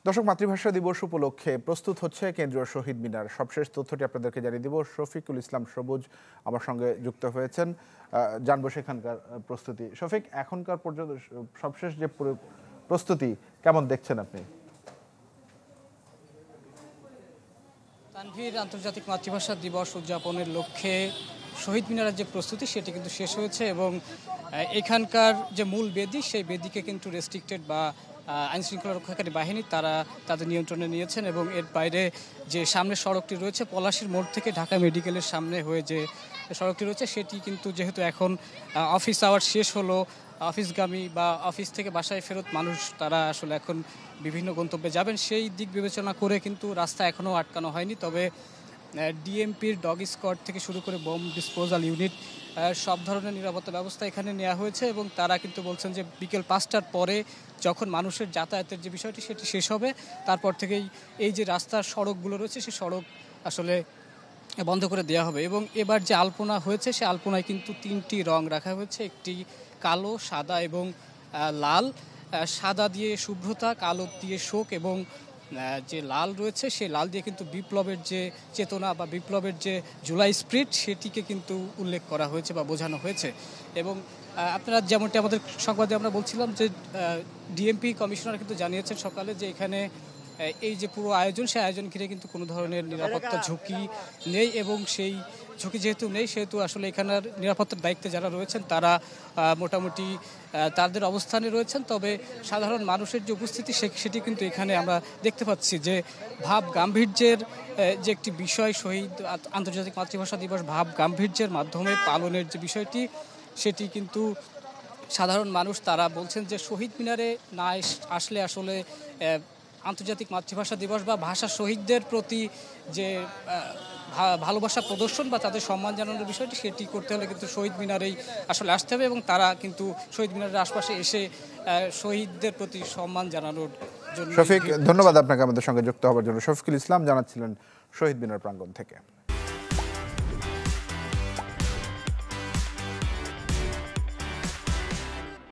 দর্শক, মাতৃভাষা দিবস উপলক্ষে প্রস্তুত হচ্ছে কেন্দ্রীয় শহীদ মিনার। সবশেষ তথ্যটি আপনাদেরকে জানিয়ে দিব। শফিকুল ইসলাম সবুজ আমার সঙ্গে যুক্ত হয়েছেন, জানবো সেখানকার প্রস্তুতি। শফিক, এখনকার পর্যন্ত সবশেষ যে প্রস্তুতি কেমন দেখছেন আপনি? তানভীর, আন্তর্জাতিক মাতৃভাষা দিবস উদযাপনের লক্ষ্যে শহীদ মিনারের যে প্রস্তুতি সেটি কিন্তু শেষ হয়েছে এবং এখানকার যে মূল বেদি সেই বেদিকে কিন্তু রেস্ট্রিক্টেড বা আইন শৃঙ্খলা রক্ষাকারী বাহিনী তারা তাদের নিয়ন্ত্রণে নিয়েছেন এবং এর বাইরে যে সামনের সড়কটি রয়েছে পলাশীর মোড় থেকে ঢাকা মেডিকেলের সামনে হয়ে যে সড়কটি রয়েছে সেটি কিন্তু যেহেতু এখন অফিস আওয়ার শেষ হলো, অফিসগামী বা অফিস থেকে বাসায় ফেরত মানুষ তারা আসলে এখন বিভিন্ন গন্তব্যে যাবেন, সেই দিক বিবেচনা করে কিন্তু রাস্তা এখনও আটকানো হয়নি। তবে ডিএমপির ডগ স্কোয়াড থেকে শুরু করে বোম ডিসপোজাল ইউনিট সব ধরনের নিরাপত্তা ব্যবস্থা এখানে নেওয়া হয়েছে এবং তারা কিন্তু বলছেন যে বিকেল 5টার পরে যখন মানুষের যাতায়াতের যে বিষয়টি সেটি শেষ হবে তারপর থেকেই এই যে রাস্তার সড়কগুলো রয়েছে সেই সড়ক আসলে বন্ধ করে দেওয়া হবে। এবং এবার যে আলপনা হয়েছে সে আলপনায় কিন্তু 3টি রং রাখা হয়েছে, একটি কালো, সাদা এবং লাল। সাদা দিয়ে শুভ্রতা, কালো দিয়ে শোক এবং যে লাল রয়েছে সেই লাল দিয়ে কিন্তু বিপ্লবের যে চেতনা বা বিপ্লবের যে জুলাই স্পিরিট সেটিকে কিন্তু উল্লেখ করা হয়েছে বা বোঝানো হয়েছে। এবং আপনারা যেমনটি আমাদের সংবাদে আমরা বলছিলাম যে ডিএমপি কমিশনার কিন্তু জানিয়েছেন সকালে যে এখানে এই যে পুরো আয়োজন সেই আয়োজন ঘিরে কিন্তু কোনো ধরনের নিরাপত্তা ঝুঁকি নেই এবং সেই ঝুঁকি যেহেতু নেই সেহেতু আসলে এখানের নিরাপত্তার দায়িত্বে যারা রয়েছেন তারা মোটামুটি তাদের অবস্থানে রয়েছেন। তবে সাধারণ মানুষের যে উপস্থিতি সেটি কিন্তু এখানে আমরা দেখতে পাচ্ছি যে ভাব গাম্ভীর্যের যে একটি বিষয়, শহীদ আন্তর্জাতিক মাতৃভাষা দিবস ভাব গাম্ভীর্যের মাধ্যমে পালনের যে বিষয়টি সেটি কিন্তু সাধারণ মানুষ তারা বলছেন যে শহীদ মিনারে না আসলে আসলে আন্তর্জাতিক মাতৃভাষা দিবস বা ভাষা শহীদদের প্রতি যে ভালোবাসা প্রদর্শন বা তাদের সম্মান জানানোর বিষয়টি সেটি করতে হলে কিন্তু শহীদ মিনারেই আসলে আসতে হবে এবং তারা কিন্তু শহীদ মিনারের আশপাশে এসে শহীদদের প্রতি সম্মান জানানোর জন্য। শফিক, ধন্যবাদ আপনাকে আমাদের সঙ্গে যুক্ত হওয়ার জন্য। শফিকুল ইসলাম জানাচ্ছিলেন শহীদ মিনার প্রাঙ্গণ থেকে।